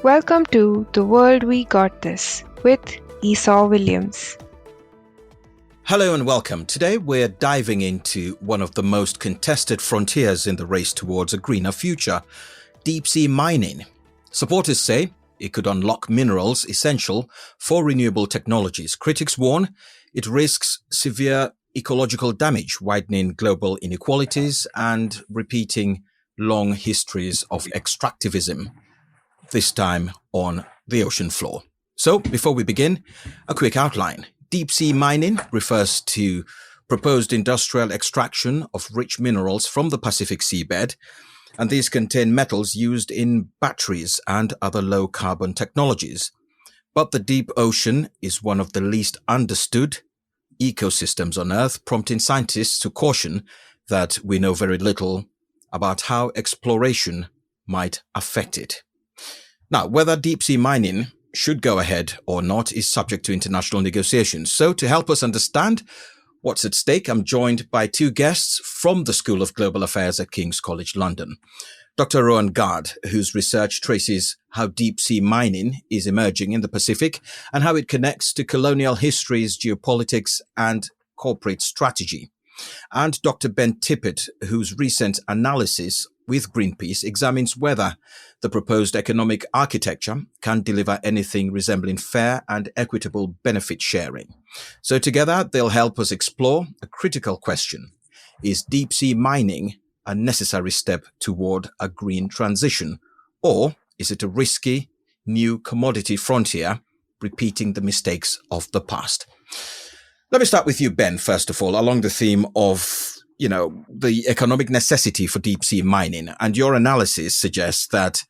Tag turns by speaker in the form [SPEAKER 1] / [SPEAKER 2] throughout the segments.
[SPEAKER 1] Welcome to The World We Got This with Esau Williams.
[SPEAKER 2] Hello and welcome. Today we're diving into one of the most contested frontiers in the race towards a greener future, deep sea mining. Supporters say it could unlock minerals essential for renewable technologies. Critics warn it risks severe ecological damage, widening global inequalities and repeating long histories of extractivism, this time on the ocean floor. So before we begin, a quick outline. Deep sea mining refers to proposed industrial extraction of rich minerals from the Pacific seabed, and these contain metals used in batteries and other low carbon technologies. But the deep ocean is one of the least understood ecosystems on Earth, prompting scientists to caution that we know very little about how exploration might affect it. Now, whether deep sea mining should go ahead or not is subject to international negotiations. So to help us understand what's at stake, I'm joined by two guests from the School of Global Affairs at King's College London. Dr. Rowan Gard, whose research traces how deep sea mining is emerging in the Pacific and how it connects to colonial histories, geopolitics, and corporate strategy. And Dr. Ben Tippet, whose recent analysis with Greenpeace examines whether the proposed economic architecture can deliver anything resembling fair and equitable benefit sharing. So together, they'll help us explore a critical question. Is deep sea mining a necessary step toward a green transition, or is it a risky new commodity frontier repeating the mistakes of the past? Let me start with you, Ben, first of all, along the theme of, the economic necessity for deep sea mining. And your analysis suggests that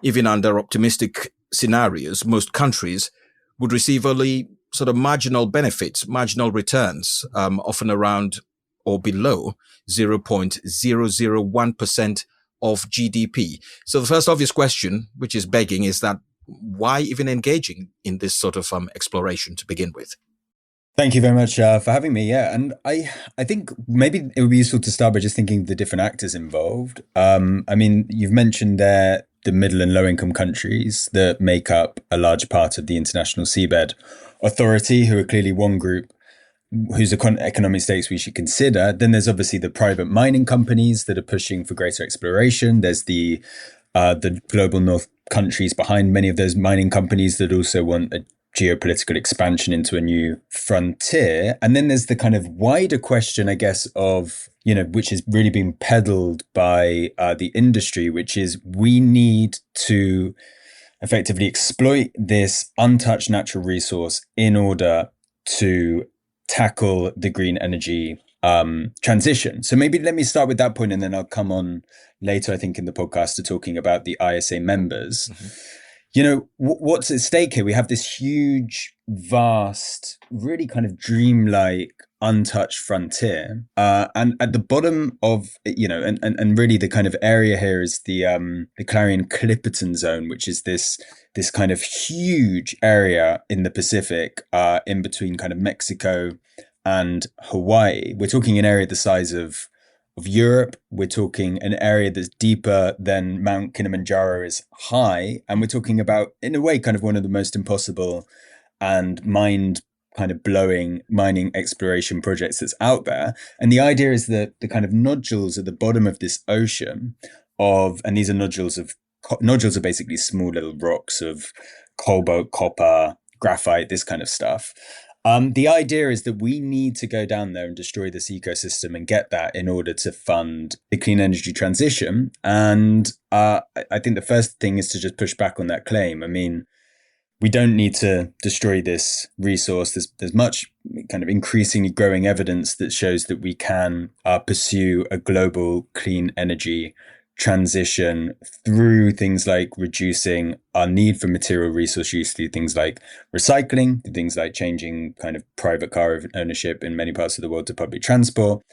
[SPEAKER 2] even under optimistic scenarios, most countries would receive only sort of marginal benefits, marginal returns, often around or below 0.001% of GDP. So the first obvious question, which is begging, is that why even engaging in this sort of exploration to begin with?
[SPEAKER 3] Thank you very much for having me. Yeah, and I think maybe it would be useful to start by just thinking of the different actors involved. You've mentioned there the middle and low income countries that make up a large part of the International Seabed Authority, who are clearly one group whose economic stakes we should consider. Then there's obviously the private mining companies that are pushing for greater exploration. There's the global north countries behind many of those mining companies that also want a geopolitical expansion into a new frontier. And then there's the kind of wider question, I guess, of, which is really being peddled by the industry, which is we need to effectively exploit this untouched natural resource in order to tackle the green energy transition. So maybe let me start with that point, and then I'll come on later, I think, in the podcast to talking about the ISA members. Mm-hmm. What's at stake here? We have this huge, vast, really kind of dreamlike, untouched frontier. And at the bottom of, and really the kind of area here is the Clarion-Clipperton Zone, which is this kind of huge area in the Pacific, in between kind of Mexico and Hawaii. We're talking an area the size of Europe. We're talking an area that's deeper than Mount Kilimanjaro is high. And we're talking about, in a way, kind of one of the most impossible and mind kind of blowing mining exploration projects that's out there. And the idea is that the kind of nodules at the bottom of this ocean and these are nodules are basically small little rocks of cobalt, copper, graphite, this kind of stuff. The idea is that we need to go down there and destroy this ecosystem and get that in order to fund the clean energy transition. And I think the first thing is to just push back on that claim. I mean, we don't need to destroy this resource. There's much kind of increasingly growing evidence that shows that we can pursue a global clean energy transition through things like reducing our need for material resource use, through things like recycling, through things like changing kind of private car ownership in many parts of the world to public transport.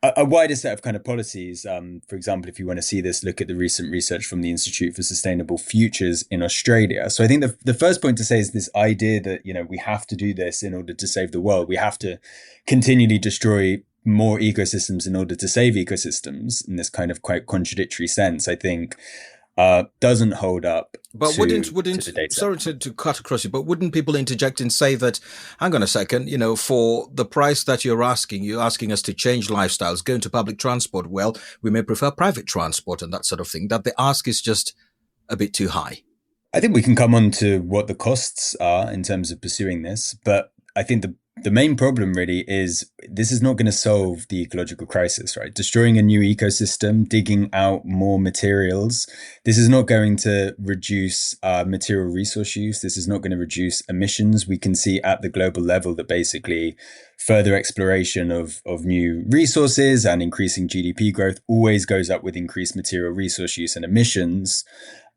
[SPEAKER 3] A wider set of kind of policies. For example, if you want to see this, look at the recent research from the Institute for Sustainable Futures in Australia. So I think the first point to say is this idea that, we have to do this in order to save the world. We have to continually destroy more ecosystems in order to save ecosystems in this kind of quite contradictory sense. I think doesn't hold up
[SPEAKER 2] But
[SPEAKER 3] to
[SPEAKER 2] wouldn't
[SPEAKER 3] the data.
[SPEAKER 2] sorry to cut across you, but wouldn't people interject and say that, hang on a second, for the price that you're asking us to change lifestyles, go into public transport, well, we may prefer private transport and that sort of thing, that the ask is just a bit too high.
[SPEAKER 3] I think we can come on to what the costs are in terms of pursuing this, but I think the main problem really is this is not going to solve the ecological crisis, right? Destroying a new ecosystem, digging out more materials. This is not going to reduce material resource use. This is not going to reduce emissions. We can see at the global level that basically further exploration of new resources and increasing GDP growth always goes up with increased material resource use and emissions.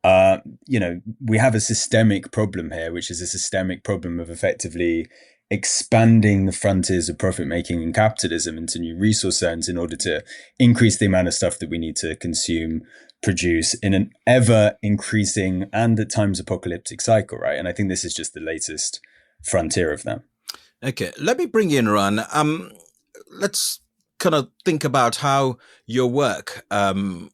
[SPEAKER 3] We have a systemic problem here, which is a systemic problem of effectively expanding the frontiers of profit making and capitalism into new resource zones in order to increase the amount of stuff that we need to consume, produce in an ever increasing and at times apocalyptic cycle, right? And I think this is just the latest frontier of that.
[SPEAKER 2] Okay, let me bring you in, Rowan. Let's kind of think about how your work on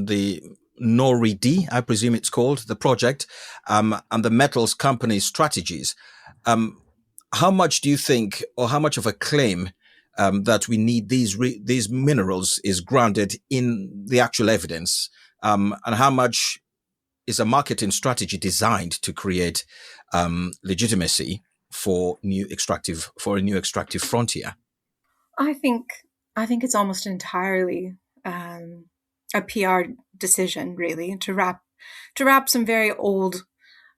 [SPEAKER 2] the NORI-D, I presume it's called, the project, and the metals company's strategies. How much do you think, or how much of a claim that we need these minerals is grounded in the actual evidence, and how much is a marketing strategy designed to create legitimacy for a new extractive frontier?
[SPEAKER 4] I think it's almost entirely a PR decision, really, to wrap some very old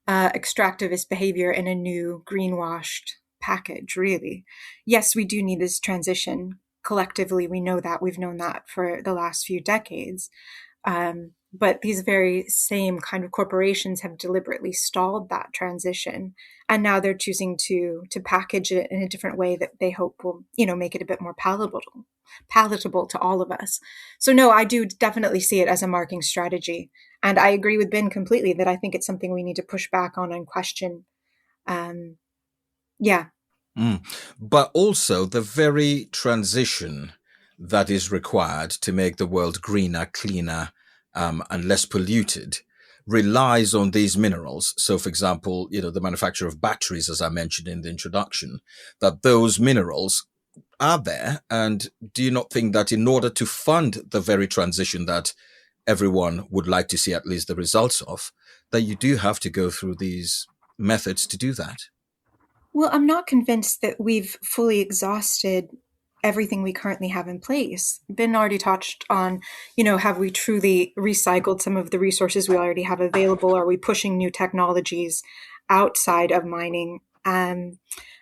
[SPEAKER 4] extractivist behavior in a new greenwashed package. Really, yes, we do need this transition. Collectively, we know that. We've known that for the last few decades. But these very same kind of corporations have deliberately stalled that transition, and now they're choosing to package it in a different way that they hope will, make it a bit more palatable to all of us. So no, I do definitely see it as a marking strategy, and I agree with Ben completely that I think it's something we need to push back on and question. Yeah.
[SPEAKER 2] But also the very transition that is required to make the world greener, cleaner, and less polluted relies on these minerals. So, for example, the manufacture of batteries, as I mentioned in the introduction, that those minerals are there. And do you not think that in order to fund the very transition that everyone would like to see at least the results of, that you do have to go through these methods to do that?
[SPEAKER 4] Well, I'm not convinced that we've fully exhausted everything we currently have in place. Ben already touched on, have we truly recycled some of the resources we already have available? Are we pushing new technologies outside of mining? And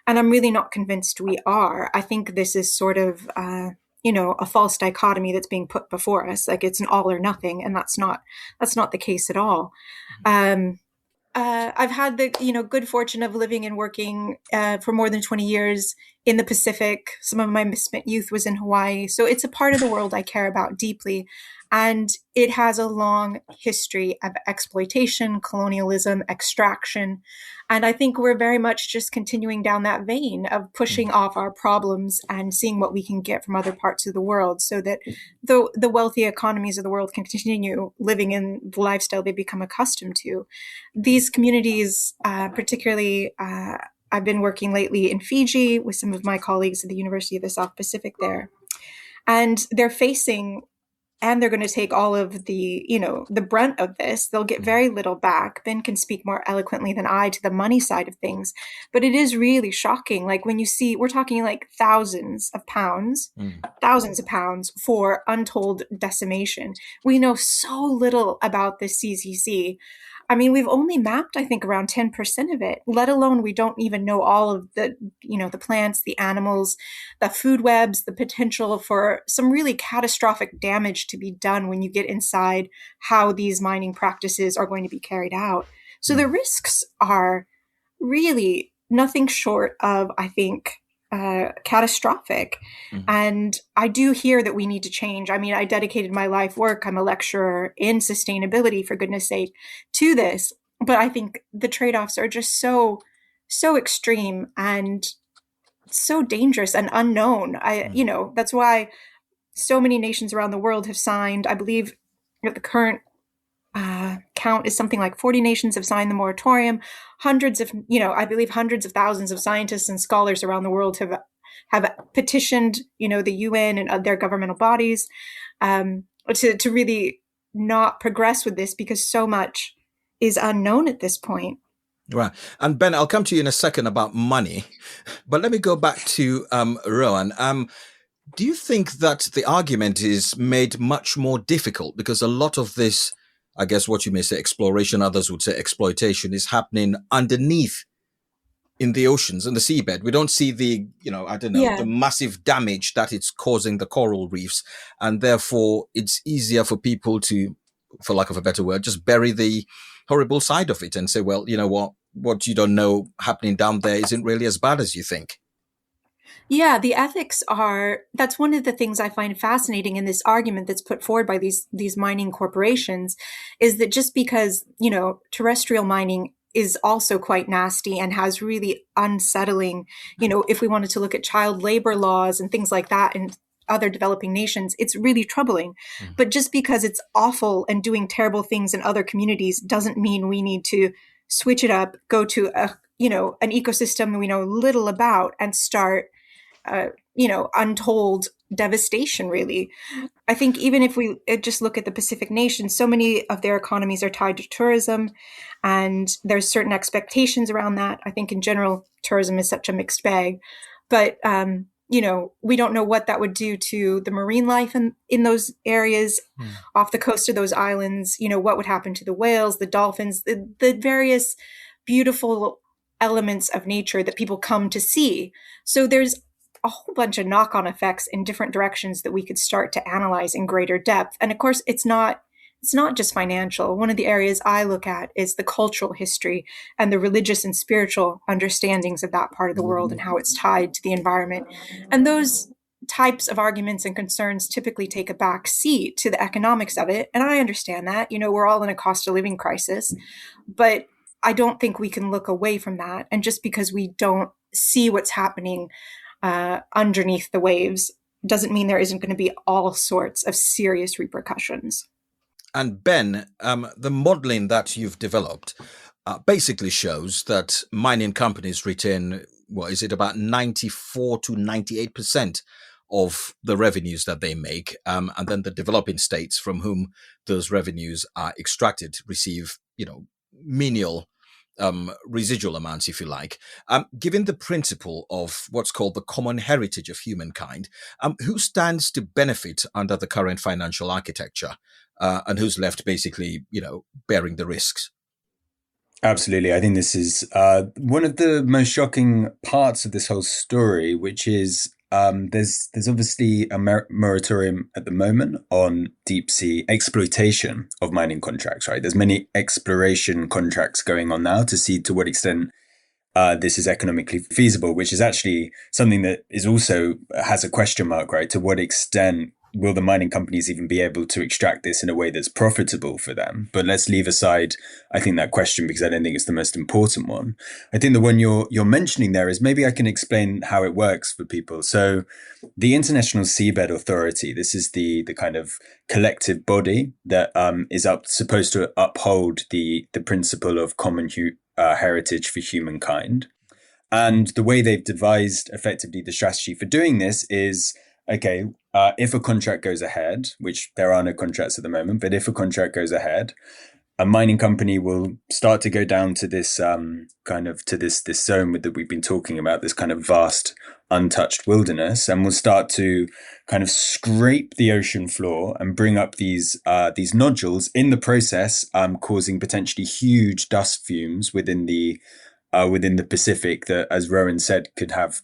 [SPEAKER 4] I'm really not convinced we are. I think this is sort of, a false dichotomy that's being put before us. Like it's an all or nothing, and that's not the case at all. I've had the good fortune of living and working for more than 20 years in the Pacific. Some of my misspent youth was in Hawaii. So it's a part of the world I care about deeply. And it has a long history of exploitation, colonialism, extraction. And I think we're very much just continuing down that vein of pushing off our problems and seeing what we can get from other parts of the world so that the wealthy economies of the world can continue living in the lifestyle they become accustomed to. These communities, particularly, I've been working lately in Fiji with some of my colleagues at the University of the South Pacific there. And they're going to take all of the, the brunt of this. They'll get very little back. Ben can speak more eloquently than I to the money side of things. But it is really shocking. Like when you see, we're talking like thousands of pounds for untold decimation. We know so little about the CCC. I mean, we've only mapped, I think, around 10% of it, let alone we don't even know all of the, the plants, the animals, the food webs, the potential for some really catastrophic damage to be done when you get inside how these mining practices are going to be carried out. So the risks are really nothing short of, I think, catastrophic. And I do hear that we need to change. I mean, I dedicated my life work. I'm a lecturer in sustainability, for goodness sake, to this. But I think the trade-offs are just so extreme and so dangerous and unknown. That's why so many nations around the world have signed, I believe, the current count is something like 40 nations have signed the moratorium. Hundreds of, I believe hundreds of thousands of scientists and scholars around the world have petitioned, the UN and their governmental bodies to really not progress with this because so much is unknown at this point.
[SPEAKER 2] Right. And Ben, I'll come to you in a second about money, but let me go back to Rowan. Do you think that the argument is made much more difficult because a lot of this, I guess what you may say exploration, others would say exploitation, is happening underneath in the oceans and the seabed? We don't see the, the massive damage that it's causing the coral reefs. And therefore it's easier for people to, for lack of a better word, just bury the horrible side of it and say, well, you know what you don't know happening down there isn't really as bad as you think.
[SPEAKER 4] Yeah, the ethics that's one of the things I find fascinating in this argument that's put forward by these mining corporations, is that just because, terrestrial mining is also quite nasty and has really unsettling, if we wanted to look at child labor laws and things like that in other developing nations, it's really troubling. Mm. But just because it's awful and doing terrible things in other communities doesn't mean we need to switch it up, go to an ecosystem that we know little about and start untold devastation, really. I think even if we just look at the Pacific nations, so many of their economies are tied to tourism, and there's certain expectations around that. I think in general, tourism is such a mixed bag, but, we don't know what that would do to the marine life in those areas off the coast of those islands. What would happen to the whales, the dolphins, the various beautiful elements of nature that people come to see. So there's a whole bunch of knock-on effects in different directions that we could start to analyze in greater depth. And of course, it's not just financial. One of the areas I look at is the cultural history and the religious and spiritual understandings of that part of the world and how it's tied to the environment. And those types of arguments and concerns typically take a back seat to the economics of it. And I understand that. We're all in a cost of living crisis, but I don't think we can look away from that. And just because we don't see what's happening underneath the waves doesn't mean there isn't going to be all sorts of serious repercussions.
[SPEAKER 2] And Ben, the modeling that you've developed basically shows that mining companies retain, about 94 to 98% of the revenues that they make. And then the developing states from whom those revenues are extracted receive, menial residual amounts, if you like. Given the principle of what's called the common heritage of humankind, who stands to benefit under the current financial architecture, and who's left basically, bearing the risks?
[SPEAKER 3] Absolutely. I think this is one of the most shocking parts of this whole story, which is there's obviously a moratorium at the moment on deep sea exploitation of mining contracts, right? There's many exploration contracts going on now to see to what extent this is economically feasible, which is actually something that is also has a question mark, right? To what extent will the mining companies even be able to extract this in a way that's profitable for them? But let's leave aside, I think, that question, because I don't think it's the most important one. I think the one you're mentioning there is, maybe I can explain how it works for people. So the International Seabed Authority, this is the kind of collective body that is supposed to uphold the principle of common heritage for humankind. And the way they've devised effectively the strategy for doing this is, okay, if a contract goes ahead, which there are no contracts at the moment, but if a contract goes ahead, a mining company will start to go down to this this zone that we've been talking about, this kind of vast untouched wilderness, and will start to kind of scrape the ocean floor and bring up these nodules, in the process causing potentially huge dust fumes within the Pacific that, as Rowan said, could have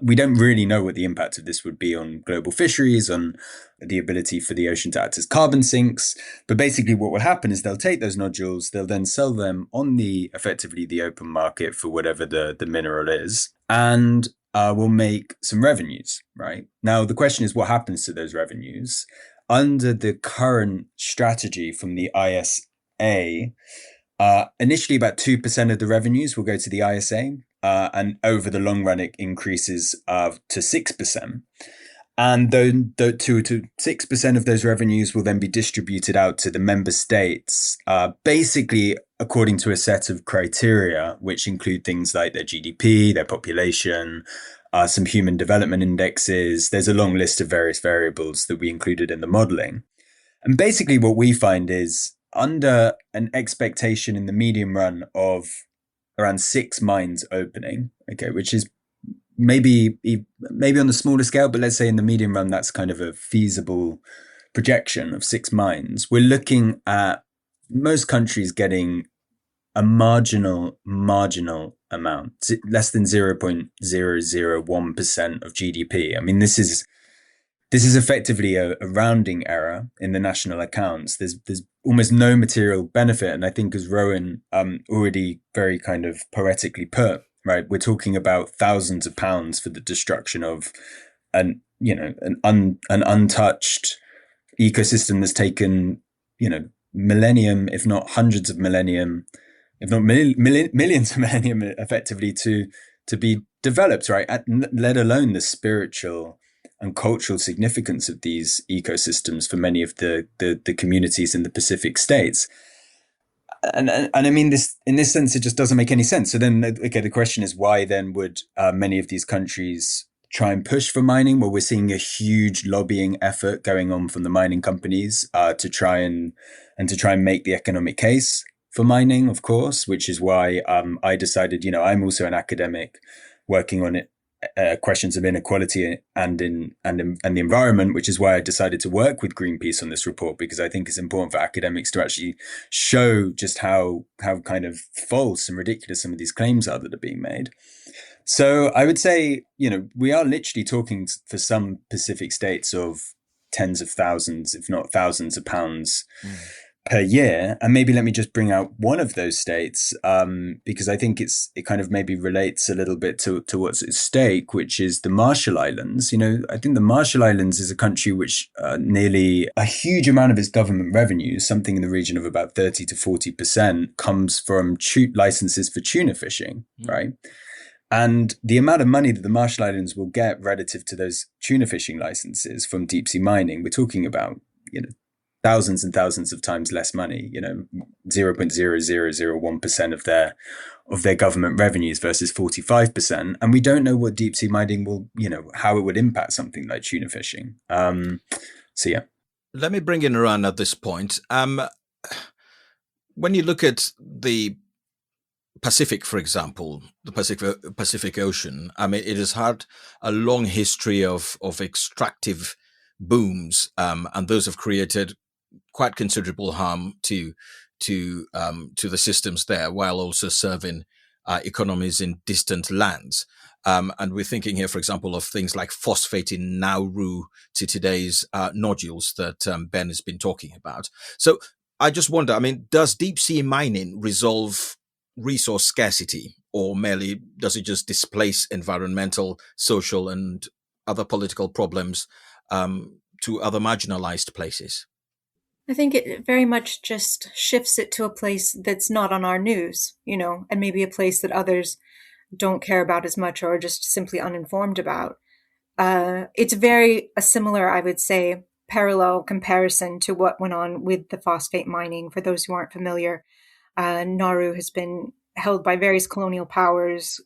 [SPEAKER 3] we don't really know what the impact of this would be on global fisheries, on the ability for the ocean to act as carbon sinks. But basically what will happen is they'll take those nodules, they'll then sell them on effectively the open market for whatever the mineral is, and will make some revenues, right? Now, the question is, what happens to those revenues? Under the current strategy from the ISA, initially about 2% of the revenues will go to the ISA. And over the long run, it increases to 6%. And then the 2 to 6% of those revenues will then be distributed out to the member states, basically according to a set of criteria, which include things like their GDP, their population, some human development indexes. There's a long list of various variables that we included in the modeling. And basically what we find is under an expectation in the medium run of around 6 mines opening, okay, which is maybe on the smaller scale, but let's say in the medium run, that's kind of a feasible projection of 6 mines. We're looking at most countries getting a marginal amount, less than 0.001% of GDP. I mean, this is effectively a rounding error in the national accounts. There's almost no material benefit. And I think, as Rowan already very kind of poetically put, right, we're talking about thousands of pounds for the destruction of an untouched ecosystem that's taken, millennium, if not hundreds of millennium, if not millions of millennium, effectively to be developed, right? Let alone the spiritual and cultural significance of these ecosystems for many of the communities in the Pacific states. And I mean, this, in this sense, it just doesn't make any sense. So then, okay, the question is, why then would many of these countries try and push for mining? Well, we're seeing a huge lobbying effort going on from the mining companies to try and make the economic case for mining, of course, which is why I decided, I'm also an academic working on it. Questions of inequality and the environment, which is why I decided to work with Greenpeace on this report, because I think it's important for academics to actually show just how kind of false and ridiculous some of these claims are that are being made. So I would say, we are literally talking for some Pacific states of tens of thousands, if not thousands of pounds per year. And maybe let me just bring out one of those states, because I think it kind of maybe relates a little bit to what's at stake, which is the Marshall Islands. I think the Marshall Islands is a country which nearly a huge amount of its government revenue, something in the region of about 30 to 40%, comes from licenses for tuna fishing, right? And the amount of money that the Marshall Islands will get relative to those tuna fishing licenses from deep sea mining, we're talking about, thousands and thousands of times less money, 0.0001% of their government revenues versus 45%. And we don't know what deep sea mining will, how it would impact something like tuna fishing. So yeah.
[SPEAKER 2] Let me bring in Rowan at this point. When you look at the Pacific, for example, the Pacific Ocean, I mean, it has had a long history of extractive booms, and those have created quite considerable harm to the systems there, while also serving economies in distant lands. And we're thinking here, for example, of things like phosphate in Nauru to today's nodules that Ben has been talking about. So I just wonder, I mean, does deep sea mining resolve resource scarcity, or merely does it just displace environmental, social, and other political problems to other marginalized places?
[SPEAKER 4] I think it very much just shifts it to a place that's not on our news, and maybe a place that others don't care about as much or are just simply uninformed about. It's very a similar, I would say, parallel comparison to what went on with the phosphate mining. For those who aren't familiar, Nauru has been held by various colonial powers,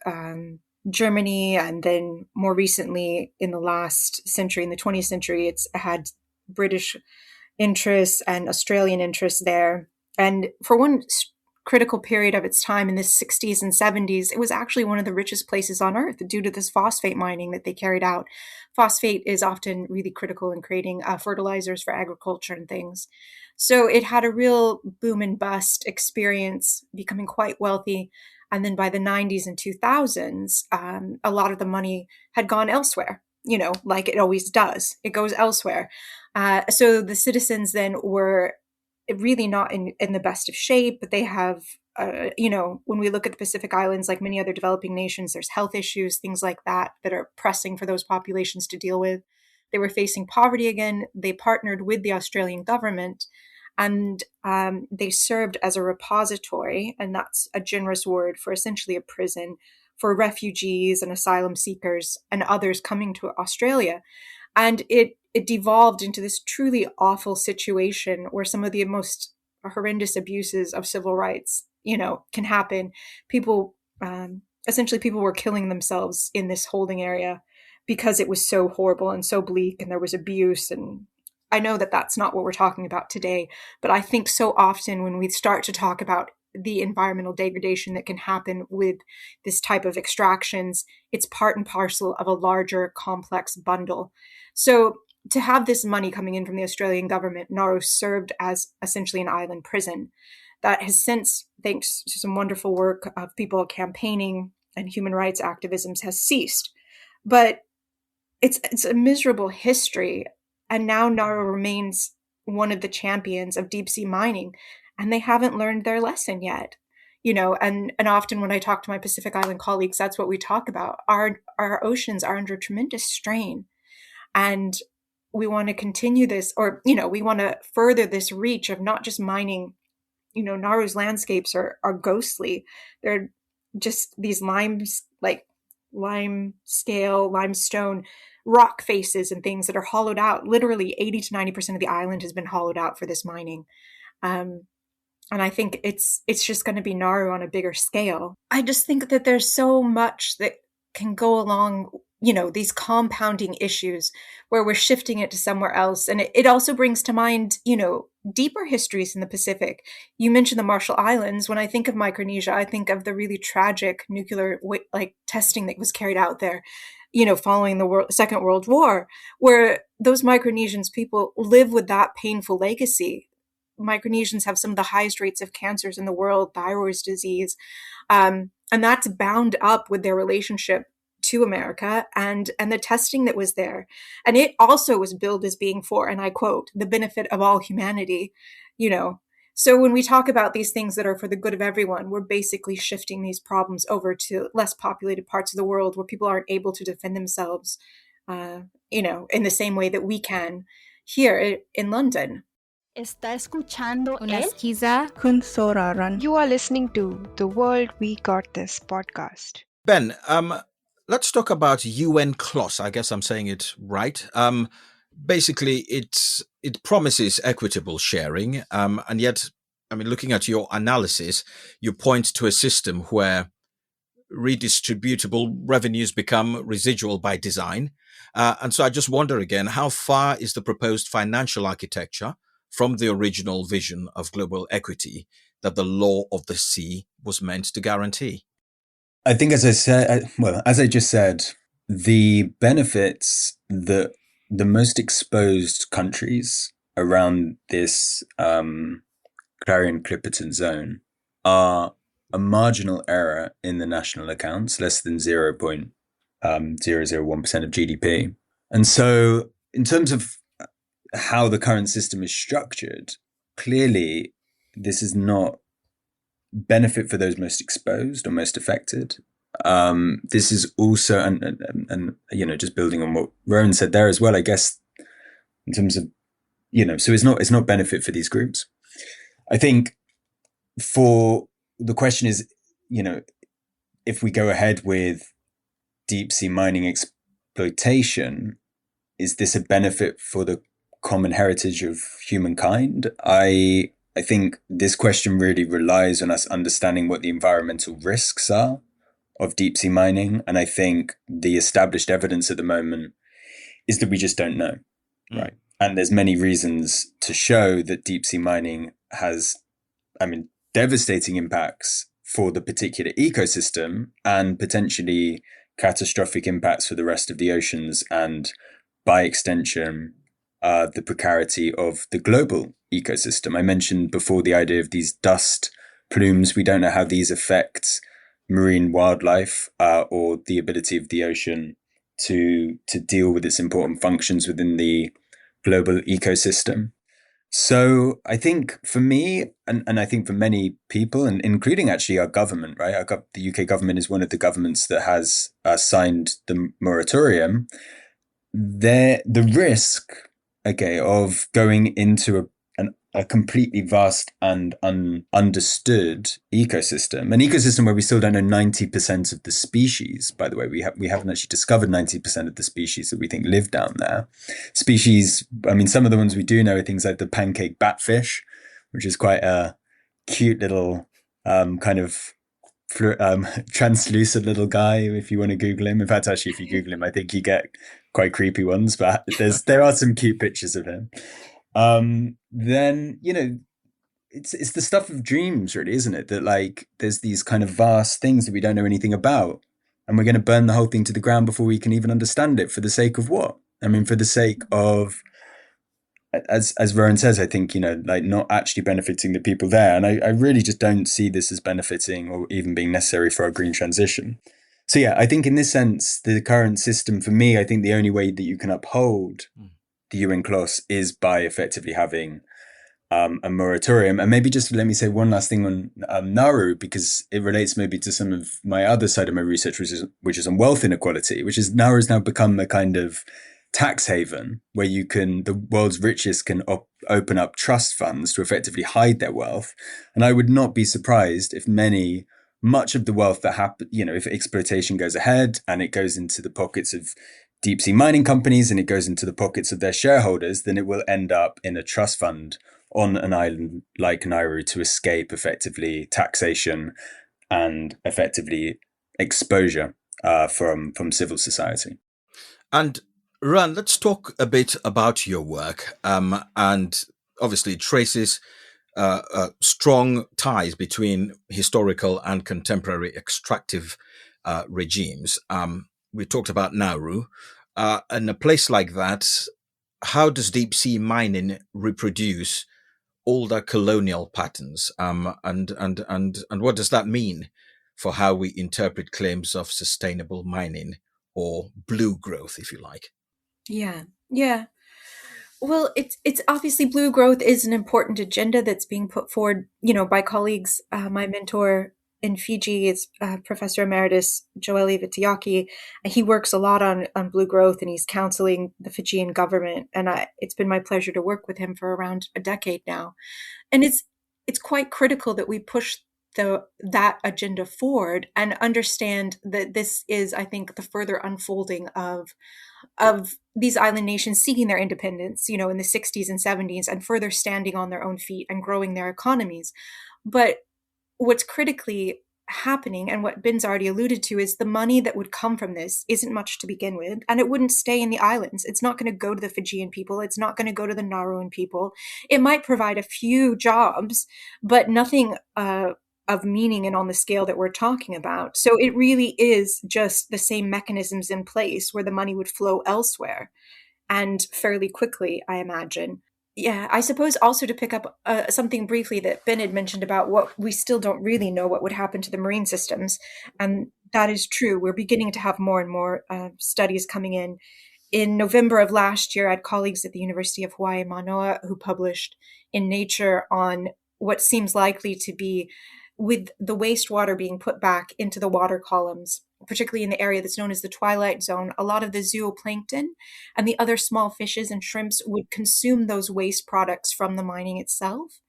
[SPEAKER 4] Germany, and then more recently in the last century, in the 20th century, it's had British interests and Australian interests there. And for one critical period of its time in the 60s and 70s, it was actually one of the richest places on earth due to this phosphate mining that they carried out. Phosphate is often really critical in creating fertilizers for agriculture and things. So it had a real boom and bust experience, becoming quite wealthy. And then by the 90s and 2000s, a lot of the money had gone elsewhere, like it always does. It goes elsewhere. So the citizens then were really not in the best of shape, but they have, when we look at the Pacific Islands, like many other developing nations, there's health issues, things like that are pressing for those populations to deal with. They were facing poverty again. They partnered with the Australian government, and they served as a repository, and that's a generous word for essentially a prison for refugees and asylum seekers and others coming to Australia. And it devolved into this truly awful situation where some of the most horrendous abuses of civil rights, can happen. People, essentially, people were killing themselves in this holding area because it was so horrible and so bleak, and there was abuse. And I know that that's not what we're talking about today, but I think so often when we start to talk about the environmental degradation that can happen with this type of extractions, it's part and parcel of a larger complex bundle. So to have this money coming in from the Australian government, Nauru served as essentially an island prison that has since, thanks to some wonderful work of people campaigning and human rights activisms, has ceased. But it's a miserable history. And now Nauru remains one of the champions of deep sea mining, and they haven't learned their lesson yet. And often when I talk to my Pacific Island colleagues, that's what we talk about. Our oceans are under tremendous strain, and we want to continue this, or we want to further this reach of not just mining. Nauru's landscapes are ghostly. They're just these limestone rock faces and things that are hollowed out. Literally 80 to 90% of the island has been hollowed out for this mining. And I think it's just going to be Nauru on a bigger scale. I just think that there's so much that can go along, these compounding issues where we're shifting it to somewhere else. And it also brings to mind, deeper histories in the Pacific. You mentioned the Marshall Islands. When I think of Micronesia, I think of the really tragic nuclear testing that was carried out there, following the Second World War, where those Micronesians people live with that painful legacy. Micronesians have some of the highest rates of cancers in the world, thyroid disease, and that's bound up with their relationship to America and the testing that was there. And it also was billed as being for, and I quote, the benefit of all humanity, So when we talk about these things that are for the good of everyone, we're basically shifting these problems over to less populated parts of the world where people aren't able to defend themselves, in the same way that we can here in London.
[SPEAKER 5] Está escuchando
[SPEAKER 6] Unasikiza Kunsoraran.
[SPEAKER 1] You are listening to The World We Got This podcast.
[SPEAKER 2] Ben, let's talk about UN clause. I guess I'm saying it right. Basically, it promises equitable sharing, and yet, looking at your analysis, you point to a system where redistributable revenues become residual by design. And so I just wonder again, how far is the proposed financial architecture from the original vision of global equity that the law of the sea was meant to guarantee?
[SPEAKER 3] I think, as I just said, the benefits that the most exposed countries around this Clarion-Clipperton zone are a marginal error in the national accounts, less than 0.001% of GDP. And so in terms of how the current system is structured, clearly this is not benefit for those most exposed or most affected. This is also, and just building on what Rowan said there as well, I guess, in terms of, so it's not benefit for these groups. I think for the question is, if we go ahead with deep sea mining exploitation, is this a benefit for the common heritage of humankind? I think this question really relies on us understanding what the environmental risks are of deep sea mining. And I think the established evidence at the moment is that we just don't know. Right. And there's many reasons to show that deep sea mining has, devastating impacts for the particular ecosystem and potentially catastrophic impacts for the rest of the oceans and, by extension, the precarity of the global ecosystem. I mentioned before the idea of these dust plumes. We don't know how these affect marine wildlife or the ability of the ocean to deal with its important functions within the global ecosystem. So I think for me, and I think for many people, and including actually our government, right? The UK government is one of the governments that has signed the moratorium. The risk, of going into a completely vast and understood ecosystem, an ecosystem where we still don't know 90% of the species. By the way, we haven't actually discovered 90% of the species that we think live down there. Species, I mean, some of the ones we do know are things like the pancake batfish, which is quite a cute little kind of translucent little guy. If you want to Google him, in fact, actually, if you Google him, I think you get quite creepy ones. But there are some cute pictures of him. Then, you know, it's the stuff of dreams, really, isn't it? That like there's these kind of vast things that we don't know anything about, and we're going to burn the whole thing to the ground before we can even understand it. For the sake of what? I mean, for the sake of, as Rowan says, I think, you know, like not actually benefiting the people there. And I really just don't see this as benefiting or even being necessary for our green transition. So yeah, I think in this sense, the current system, for me, I think the only way that you can uphold the UN clause is by effectively having a moratorium. And maybe just let me say one last thing on Nauru, because it relates maybe to some of my other side of my research, which is on wealth inequality, which is Nauru has now become a kind of tax haven where the world's richest can open up trust funds to effectively hide their wealth. And I would not be surprised if much of the wealth that happen, you know, if exploitation goes ahead and it goes into the pockets of deep sea mining companies and it goes into the pockets of their shareholders, then it will end up in a trust fund on an island like Nauru to escape effectively taxation and effectively exposure from civil society.
[SPEAKER 2] And Rowan, let's talk a bit about your work. And obviously it traces strong ties between historical and contemporary extractive regimes. We talked about Nauru. In a place like that, how does deep sea mining reproduce older colonial patterns? And what does that mean for how we interpret claims of sustainable mining or blue growth, if you like?
[SPEAKER 4] Yeah. Well, it's obviously blue growth is an important agenda that's being put forward, you know, by colleagues. My mentor in Fiji is Professor Emeritus Joeli Vitiaki. He works a lot on blue growth, and he's counseling the Fijian government. And it's been my pleasure to work with him for around a decade now. And it's quite critical that we push that agenda forward and understand that this is, I think, the further unfolding of these island nations seeking their independence, you know, in the 60s and 70s, and further standing on their own feet and growing their economies. But what's critically happening, and what Ben's already alluded to, is the money that would come from this isn't much to begin with, and it wouldn't stay in the islands. It's not going to go to the Fijian people. It's not going to go to the Nauruan people. It might provide a few jobs, but nothing of meaning and on the scale that we're talking about. So it really is just the same mechanisms in place where the money would flow elsewhere, and fairly quickly, I imagine. Yeah, I suppose also to pick up something briefly that Ben had mentioned about what we still don't really know what would happen to the marine systems. And that is true. We're beginning to have more and more studies coming in. In November of last year, I had colleagues at the University of Hawaii Manoa who published in Nature on what seems likely to be, with the wastewater being put back into the water columns, particularly in the area that's known as the twilight zone, a lot of the zooplankton and the other small fishes and shrimps would consume those waste products from the mining itself.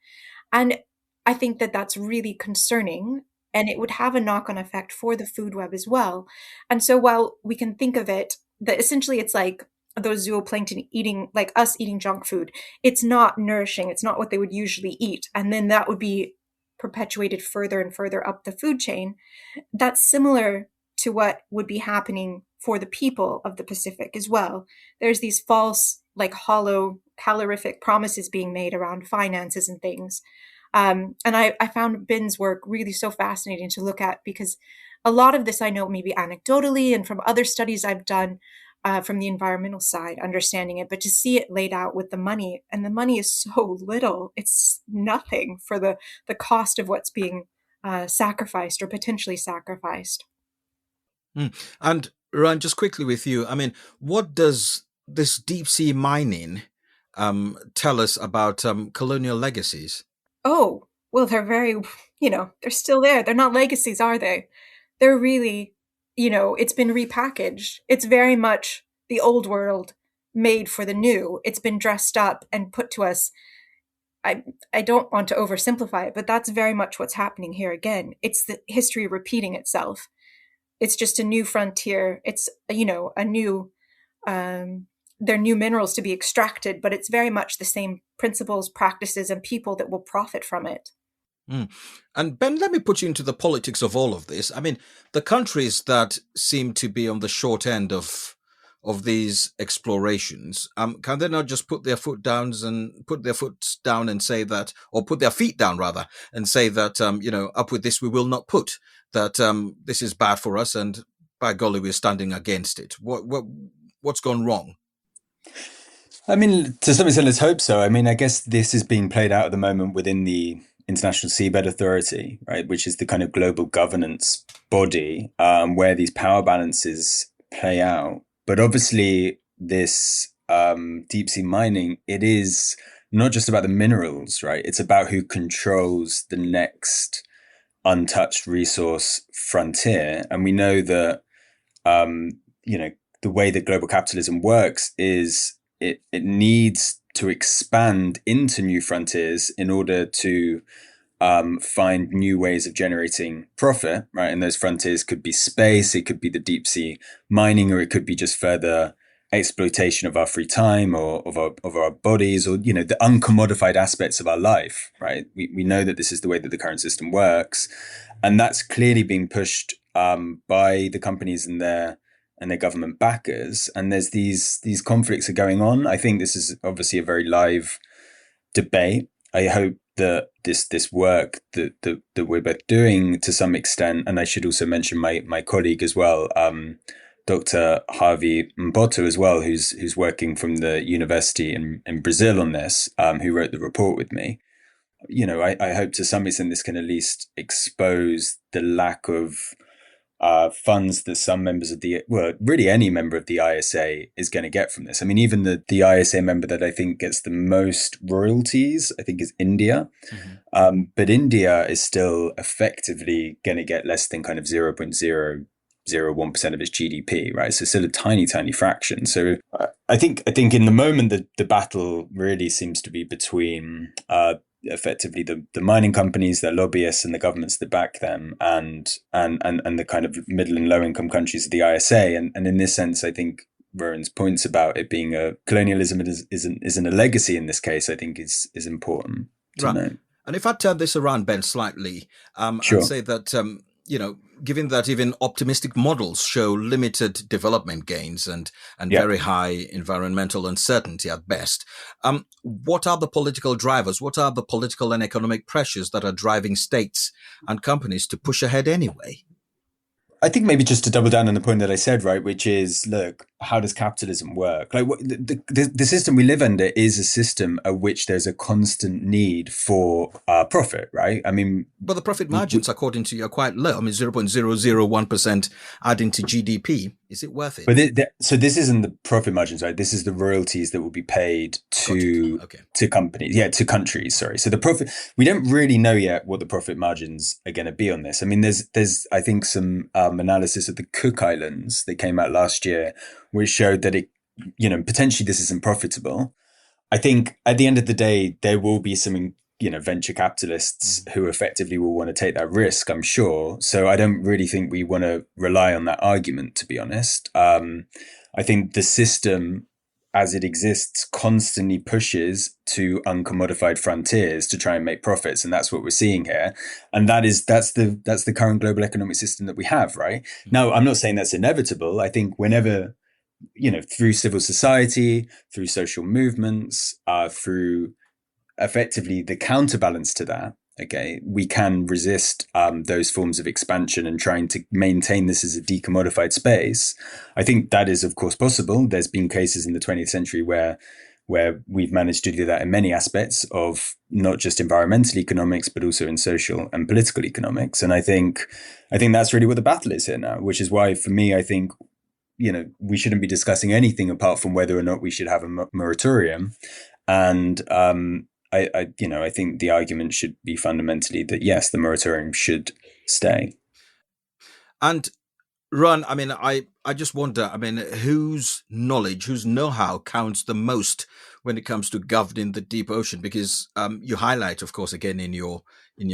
[SPEAKER 4] And I think that that's really concerning, and it would have a knock-on effect for the food web as well. And so while we can think of it, that essentially it's like those zooplankton eating, like us eating junk food, it's not nourishing. It's not what they would usually eat. And then that would be perpetuated further and further up the food chain. That's similar to what would be happening for the people of the Pacific as well. There's these false, like hollow, calorific promises being made around finances and things. And I found Ben's work really so fascinating to look at, because a lot of this I know maybe anecdotally and from other studies I've done from the environmental side, understanding it, but to see it laid out with the money, and the money is so little, it's nothing for the cost of what's being sacrificed or potentially sacrificed.
[SPEAKER 2] And Rowan, just quickly with you, I mean, what does this deep sea mining tell us about colonial legacies?
[SPEAKER 4] Oh, well, they're very, they're still there. They're not legacies, are they? They're really, it's been repackaged. It's very much the old world made for the new. It's been dressed up and put to us I don't want to oversimplify it, but that's very much what's happening here again. It's the history repeating itself. It's just a new frontier. It's, a new, there are new minerals to be extracted, but it's very much the same principles, practices, and people that will profit from it.
[SPEAKER 2] Mm. And Ben, let me put you into the politics of all of this. I mean, the countries that seem to be on the short end of these explorations, can they not just put their foot down and say that, or put their feet down rather, and say that, up with this we will not put, that this is bad for us, and by golly, we're standing against it. What's gone wrong?
[SPEAKER 3] I mean, to some extent, let's hope so. I mean, I guess this is being played out at the moment within the International Seabed Authority, right, which is the kind of global governance body where these power balances play out. But obviously, this deep sea mining, it is not just about the minerals, right? It's about who controls the next untouched resource frontier. And we know that, the way that global capitalism works is it needs to expand into new frontiers in order to find new ways of generating profit, right? And those frontiers could be space, it could be the deep sea mining, or it could be just further exploitation of our free time or of our bodies, or, the uncommodified aspects of our life, right? We know that this is the way that the current system works. And that's clearly being pushed by the companies and their government backers. And there's these conflicts are going on. I think this is obviously a very live debate. I hope that this work that we're both doing to some extent, and I should also mention my colleague as well, Dr. Harvey Mboto as well, who's working from the university in Brazil on this, who wrote the report with me. I hope to some extent this can at least expose the lack of funds that some members of really any member of the ISA is going to get from this. I mean, even the ISA member that I think gets the most royalties, I think, is India. Mm-hmm. But India is still effectively going to get less than kind of 0.001% of its GDP, right? So still a tiny, tiny fraction. So I think in the moment that the battle really seems to be between effectively the mining companies, their lobbyists, and the governments that back them, and the kind of middle and low income countries of the ISA. And in this sense, I think Rowan's points about it being a colonialism isn't a legacy in this case, I think is important to note.
[SPEAKER 2] And if I turn this around, Ben, slightly,
[SPEAKER 3] sure.
[SPEAKER 2] I'd say that given that even optimistic models show limited development gains and very high environmental uncertainty at best, what are the political drivers? What are the political and economic pressures that are driving states and companies to push ahead anyway?
[SPEAKER 3] I think maybe just to double down on the point that I said, right, which is, look, how does capitalism work? Like, the system we live under is a system of which there's a constant need for profit, right? I mean,
[SPEAKER 2] but the profit margins, according to you, are quite low. I mean, 0.001% adding to GDP. Is it worth it?
[SPEAKER 3] But so this isn't the profit margins, right? This is the royalties that will be paid to companies, to countries. Sorry. So the profit, we don't really know yet what the profit margins are going to be on this. I mean, there's I think some analysis of the Cook Islands that came out last year, which showed that it, potentially this isn't profitable. I think at the end of the day, there will be some, venture capitalists who effectively will want to take that risk, I'm sure. So I don't really think we want to rely on that argument, to be honest. I think the system as it exists constantly pushes to uncommodified frontiers to try and make profits. And that's what we're seeing here. And that's the current global economic system that we have, right? Mm-hmm. Now, I'm not saying that's inevitable. I think whenever, through civil society, through social movements, through effectively the counterbalance to that, okay, we can resist those forms of expansion and trying to maintain this as a decommodified space. I think that is, of course, possible. There's been cases in the 20th century where we've managed to do that in many aspects of not just environmental economics, but also in social and political economics. And I think that's really what the battle is here now, which is why, for me, I think, we shouldn't be discussing anything apart from whether or not we should have a moratorium. And I think the argument should be fundamentally that, yes, the moratorium should stay.
[SPEAKER 2] And Rowan, I just wonder, whose knowledge, whose know-how counts the most when it comes to governing the deep ocean? Because you highlight, of course, again in your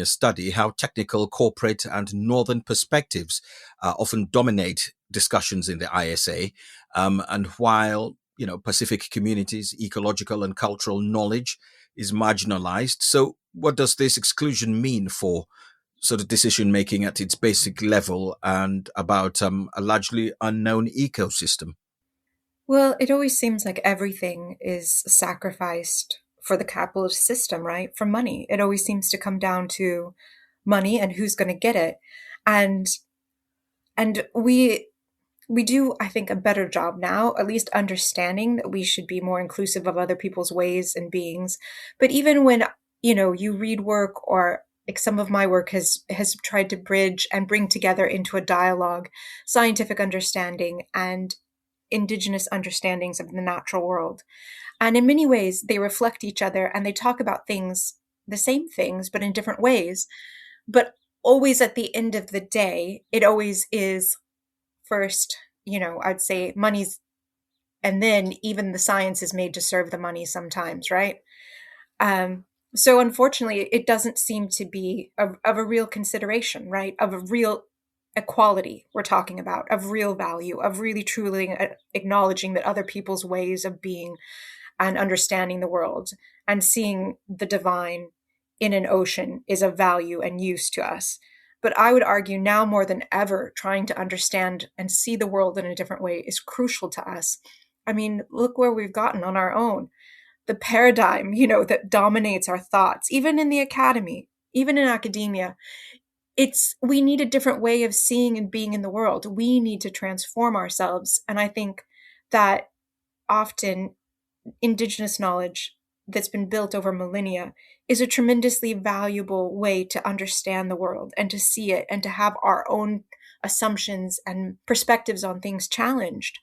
[SPEAKER 2] study, how technical, corporate, and northern perspectives often dominate discussions in the ISA, and while Pacific communities, ecological and cultural knowledge is marginalized. So, what does this exclusion mean for sort of decision making at its basic level and about a largely unknown ecosystem?
[SPEAKER 4] Well, it always seems like everything is sacrificed for the capitalist system, right? For money. It always seems to come down to money and who's going to get it. And we do, I think, a better job now, at least understanding that we should be more inclusive of other people's ways and beings. But even when, you read work, or like some of my work has tried to bridge and bring together into a dialogue scientific understanding and indigenous understandings of the natural world. And in many ways, they reflect each other and they talk about things, the same things, but in different ways. But always at the end of the day, it always is first, I'd say money's, and then even the science is made to serve the money sometimes, right? So unfortunately, it doesn't seem to be of a real consideration, right? Of a real equality we're talking about, of real value, of really truly acknowledging that other people's ways of being and understanding the world and seeing the divine in an ocean is of value and use to us. But I would argue now more than ever, trying to understand and see the world in a different way is crucial to us. I mean, look where we've gotten on our own. The paradigm, that dominates our thoughts, even in the academy, even in academia, we need a different way of seeing and being in the world. We need to transform ourselves. And I think that often indigenous knowledge that's been built over millennia is a tremendously valuable way to understand the world and to see it and to have our own assumptions and perspectives on things challenged.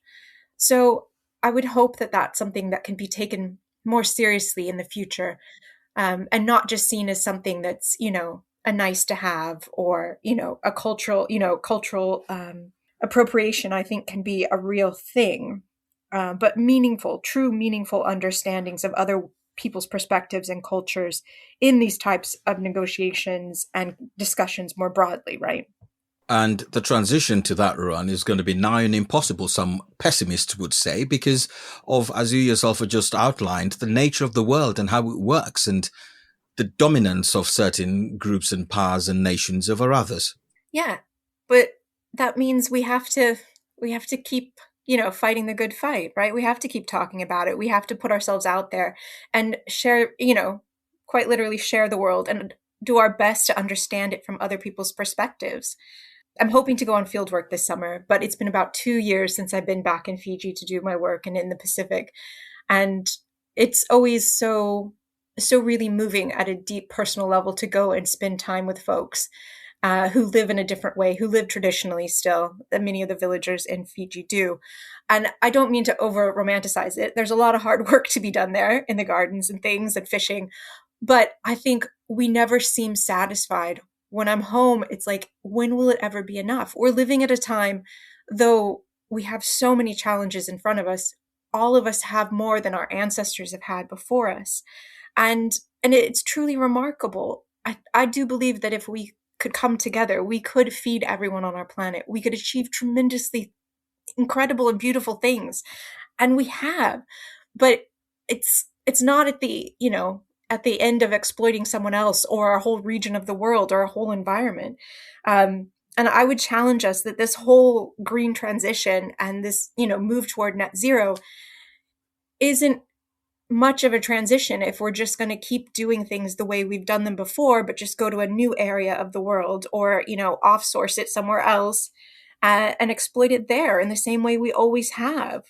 [SPEAKER 4] So I would hope that that's something that can be taken more seriously in the future, and not just seen as something that's, a nice to have, or, a cultural appropriation, I think can be a real thing. But true meaningful understandings of other people's perspectives and cultures in these types of negotiations and discussions more broadly, right?
[SPEAKER 2] And the transition to that, Rowan, is going to be nigh on impossible, some pessimists would say, because of, as you yourself have just outlined, the nature of the world and how it works and the dominance of certain groups and powers and nations over others.
[SPEAKER 4] Yeah, but that means we have to keep, fighting the good fight, right? We have to keep talking about it. We have to put ourselves out there and share, quite literally share the world and do our best to understand it from other people's perspectives. I'm hoping to go on field work this summer, but it's been about 2 years since I've been back in Fiji to do my work and in the Pacific. And it's always so really moving at a deep personal level to go and spend time with folks who live in a different way, who live traditionally still, that many of the villagers in Fiji do. And I don't mean to over romanticize it. There's a lot of hard work to be done there in the gardens and things and fishing. But I think we never seem satisfied. When I'm home, it's like, when will it ever be enough? We're living at a time, though we have so many challenges in front of us, all of us have more than our ancestors have had before us. And it's truly remarkable. I do believe that if we could come together, we could feed everyone on our planet. We could achieve tremendously incredible and beautiful things. And we have. But it's not at the, at the end of exploiting someone else or a whole region of the world or a whole environment. And I would challenge us that this whole green transition and this, move toward net zero isn't much of a transition if we're just going to keep doing things the way we've done them before, but just go to a new area of the world or, offsource it somewhere else and exploit it there in the same way we always have.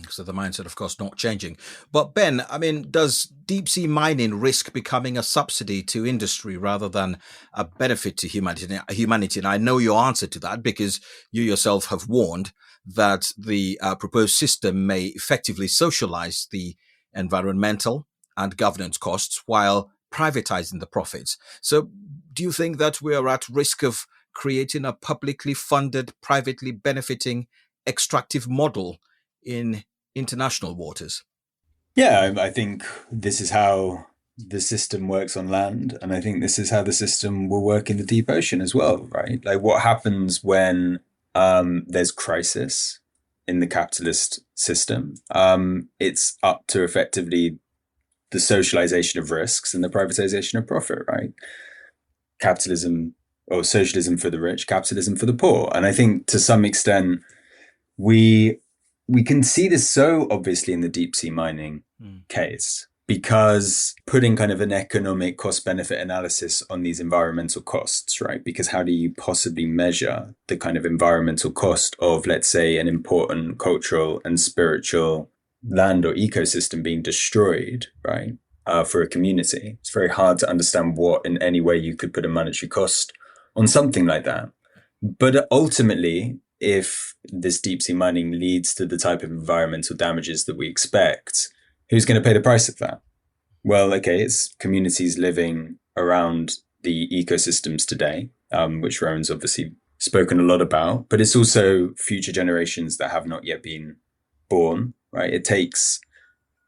[SPEAKER 2] So the mindset, of course, not changing. But Ben, I mean, does deep sea mining risk becoming a subsidy to industry rather than a benefit to humanity? And I know your answer to that because you yourself have warned that the proposed system may effectively socialize the environmental and governance costs while privatizing the profits. So do you think that we are at risk of creating a publicly funded, privately benefiting extractive model in international waters?
[SPEAKER 3] Yeah, I think this is how the system works on land, and I think this is how the system will work in the deep ocean as well, right? Like what happens when there's crisis in the capitalist system? It's up to effectively the socialization of risks and the privatization of profit, right? Capitalism or socialism for the rich, capitalism for the poor. And I think to some extent we we can see this so obviously in the deep sea mining case because putting kind of an economic cost benefit analysis on these environmental costs, right? Because how do you possibly measure the kind of environmental cost of, let's say, an important cultural and spiritual land or ecosystem being destroyed, right? For a community, it's very hard to understand what in any way you could put a monetary cost on something like that. But ultimately, if this deep sea mining leads to the type of environmental damages that we expect, who's going to pay the price of that? Well, okay, it's communities living around the ecosystems today, which Rowan's obviously spoken a lot about, but it's also future generations that have not yet been born, right? It takes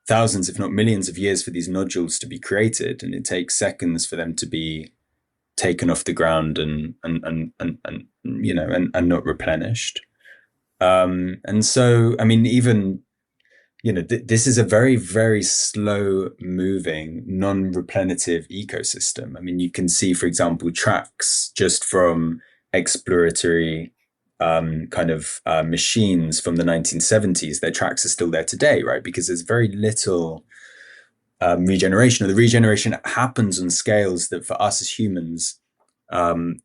[SPEAKER 3] thousands, if not millions of years for these nodules to be created, and it takes seconds for them to be taken off the ground and you know and not replenished. And so, I mean, even you know, this is a very, very slow moving, non-replenitive ecosystem. I mean, you can see, for example, tracks just from exploratory kind of machines from the 1970s. Their tracks are still there today, right? Because there's very little regeneration, or the regeneration happens on scales that for us as humans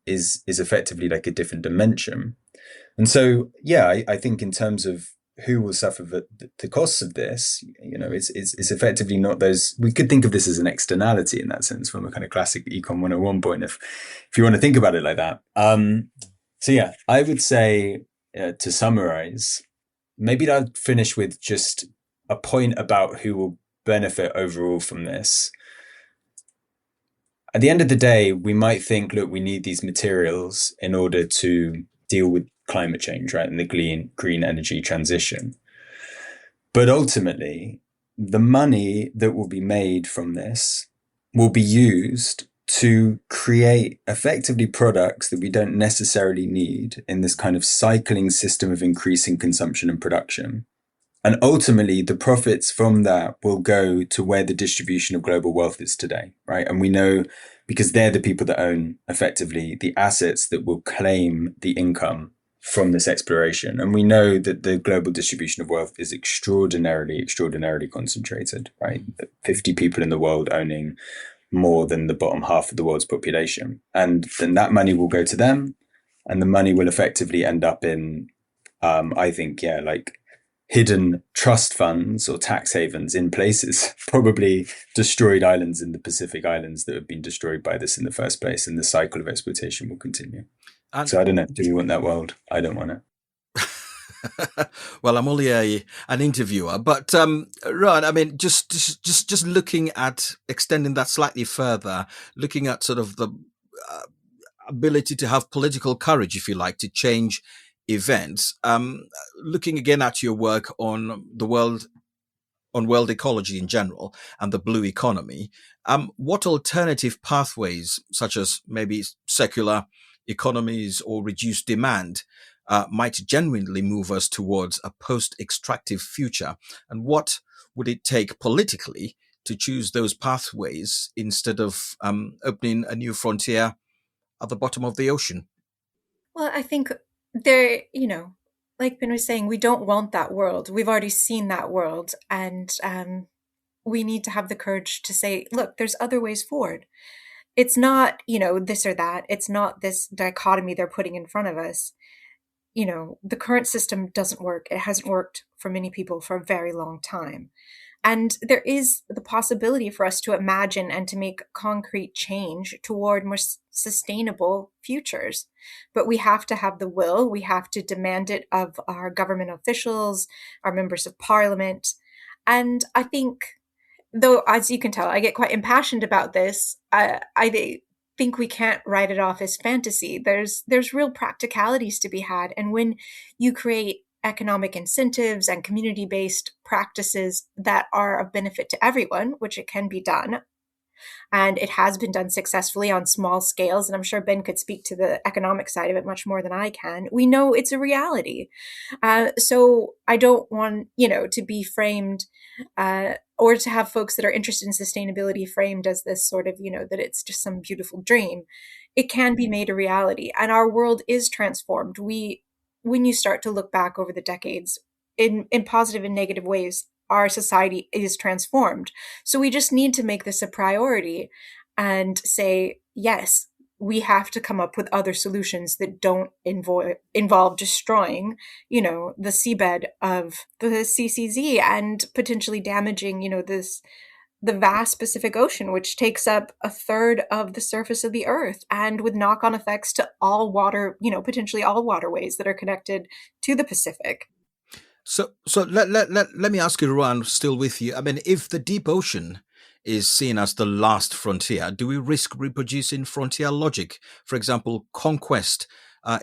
[SPEAKER 3] is effectively like a different dimension. And so, yeah, I think in terms of who will suffer the costs of this, you know, it's effectively not those. We could think of this as an externality in that sense, from a kind of classic Econ 101 point, if you want to think about it like that. So yeah, I would say to summarize, maybe I'd finish with just a point about who will benefit overall from this. At the end of the day, we might think, look, we need these materials in order to deal with climate change, right? And the green energy transition. But ultimately, the money that will be made from this will be used to create effectively products that we don't necessarily need in this kind of cycling system of increasing consumption and production. And ultimately, the profits from that will go to where the distribution of global wealth is today, right? And we know because they're the people that own effectively the assets that will claim the income from this exploration. And we know that the global distribution of wealth is extraordinarily, extraordinarily concentrated, right? 50 people in the world owning more than the bottom half of the world's population. And then that money will go to them, and the money will effectively end up in, I think, yeah, like hidden trust funds or tax havens in places, probably destroyed islands in the Pacific Islands that have been destroyed by this in the first place, and the cycle of exploitation will continue. And so I don't know, do we want that world? I don't want it.
[SPEAKER 2] Well, I'm only an interviewer, but Rowan, I mean, just looking at extending that slightly further, looking at sort of the ability to have political courage, if you like, to change events. Looking again at your work on the world ecology in general and the blue economy, what alternative pathways, such as maybe secular economies or reduced demand, might genuinely move us towards a post-extractive future? And what would it take politically to choose those pathways instead of opening a new frontier at the bottom of the ocean?
[SPEAKER 4] Well, I think there, you know, like Ben was saying, we don't want that world. We've already seen that world. And we need to have the courage to say, look, there's other ways forward. It's not, you know, this or that. It's not this dichotomy they're putting in front of us. You know, the current system doesn't work. It hasn't worked for many people for a very long time. And there is the possibility for us to imagine and to make concrete change toward more sustainable futures. But we have to have the will. We have to demand it of our government officials, our members of parliament. And I think, though, as you can tell, I get quite impassioned about this. I think we can't write it off as fantasy. There's real practicalities to be had. And when you create economic incentives and community-based practices that are of benefit to everyone, which it can be done. And it has been done successfully on small scales. And I'm sure Ben could speak to the economic side of it much more than I can. We know it's a reality. So I don't want, to be framed or to have folks that are interested in sustainability framed as this sort of, that it's just some beautiful dream. It can be made a reality. And our world is transformed. When you start to look back over the decades in positive and negative ways, our society is transformed. So we just need to make this a priority and say, yes, we have to come up with other solutions that don't involve destroying, the seabed of the CCZ and potentially damaging, the vast Pacific Ocean, which takes up a third of the surface of the Earth, and with knock-on effects to all water, potentially all waterways that are connected to the Pacific.
[SPEAKER 2] So let me ask you, Rowan, still with you. I mean, if the deep ocean is seen as the last frontier, do we risk reproducing frontier logic? For example, conquest,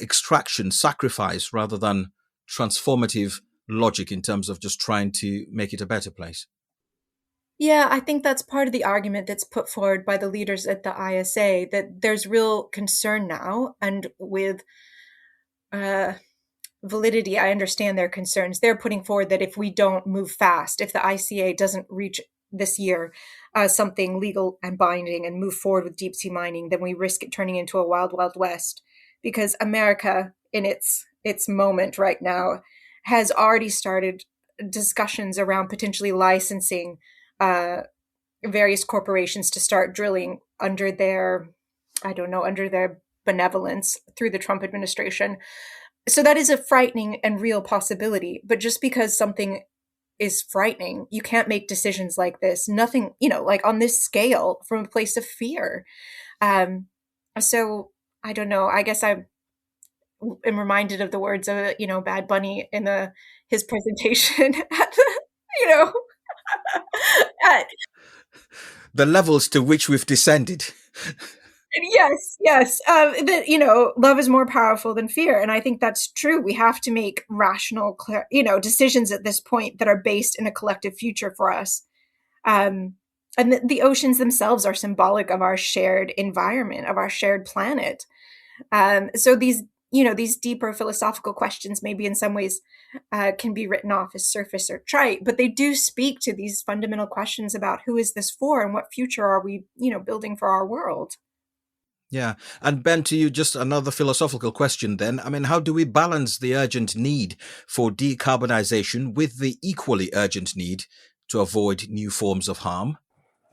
[SPEAKER 2] extraction, sacrifice, rather than transformative logic in terms of just trying to make it a better place?
[SPEAKER 4] Yeah, I think that's part of the argument that's put forward by the leaders at the ISA, that there's real concern now, and with validity, I understand their concerns. They're putting forward that if we don't move fast, if the ICA doesn't reach this year something legal and binding and move forward with deep sea mining, then we risk it turning into a wild, wild west. Because America, in its moment right now, has already started discussions around potentially licensing various corporations to start drilling under their benevolence through the Trump administration. So that is a frightening and real possibility. But just because something is frightening, you can't make decisions like this. Nothing, like on this scale from a place of fear. So I don't know. I guess I am reminded of the words of, Bad Bunny in his presentation at the, at,
[SPEAKER 2] the levels to which we've descended.
[SPEAKER 4] Yes. That, love is more powerful than fear. And I think that's true. We have to make rational, decisions at this point that are based in a collective future for us. And the oceans themselves are symbolic of our shared environment, of our shared planet. So these deeper philosophical questions maybe in some ways can be written off as surface or trite, but they do speak to these fundamental questions about who is this for and what future are we, building for our world.
[SPEAKER 2] Yeah. And Ben, to you, just another philosophical question then. I mean, how do we balance the urgent need for decarbonization with the equally urgent need to avoid new forms of harm?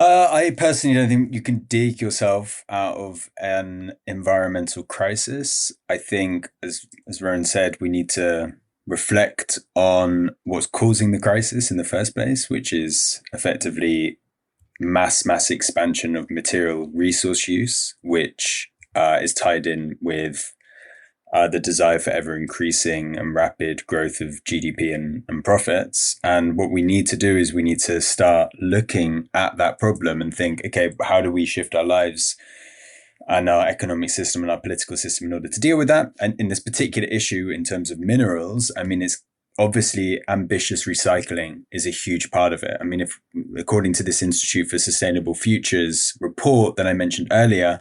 [SPEAKER 3] I personally don't think you can dig yourself out of an environmental crisis. I think, as Rowan said, we need to reflect on what's causing the crisis in the first place, which is effectively mass expansion of material resource use, which is tied in with the desire for ever increasing and rapid growth of GDP and profits. And what we need to do is we need to start looking at that problem and think, okay, how do we shift our lives and our economic system and our political system in order to deal with that? And in this particular issue, in terms of minerals, I mean, it's obviously ambitious recycling is a huge part of it. I mean, if according to this Institute for Sustainable Futures report that I mentioned earlier,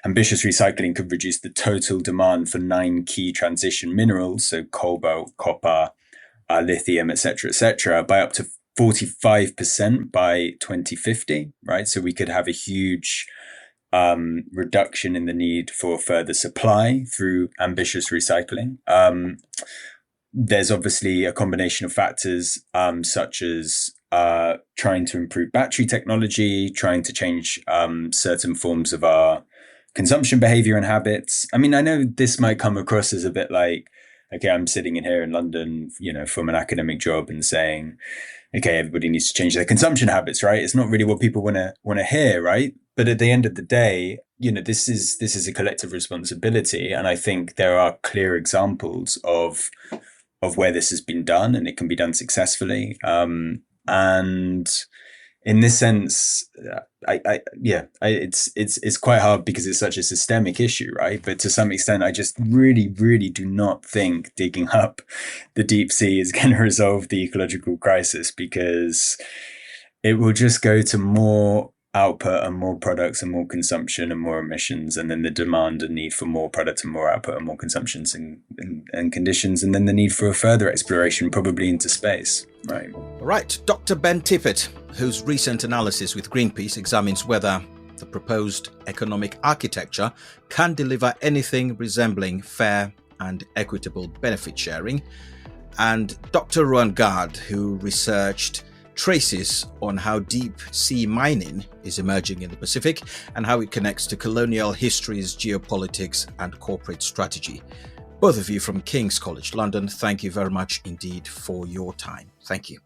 [SPEAKER 3] ambitious recycling could reduce the total demand for 9 key transition minerals, so cobalt, copper, lithium, etc., by up to 45% by 2050, right? So we could have a huge reduction in the need for further supply through ambitious recycling. There's obviously a combination of factors, such as trying to improve battery technology, trying to change certain forms of our consumption behavior and habits. I mean, I know this might come across as a bit like, okay, I'm sitting in here in London, from an academic job and saying, okay, everybody needs to change their consumption habits, right? It's not really what people want to hear, right? But at the end of the day, this is a collective responsibility, and I think there are clear examples of where this has been done, and it can be done successfully. And in this sense, it's quite hard because it's such a systemic issue, right? But to some extent, I just really, really do not think digging up the deep sea is going to resolve the ecological crisis, because it will just go to more output and more products and more consumption and more emissions, and then the demand and need for more product and more output and more consumptions and conditions, and then the need for a further exploration, probably into space, right?
[SPEAKER 2] Right, Dr. Ben Tippet, whose recent analysis with Greenpeace examines whether the proposed economic architecture can deliver anything resembling fair and equitable benefit sharing, and Dr. Rowan Gard, who researched traces on how deep sea mining is emerging in the Pacific and how it connects to colonial histories, geopolitics, and corporate strategy. Both of you from King's College London, thank you very much indeed for your time. Thank you.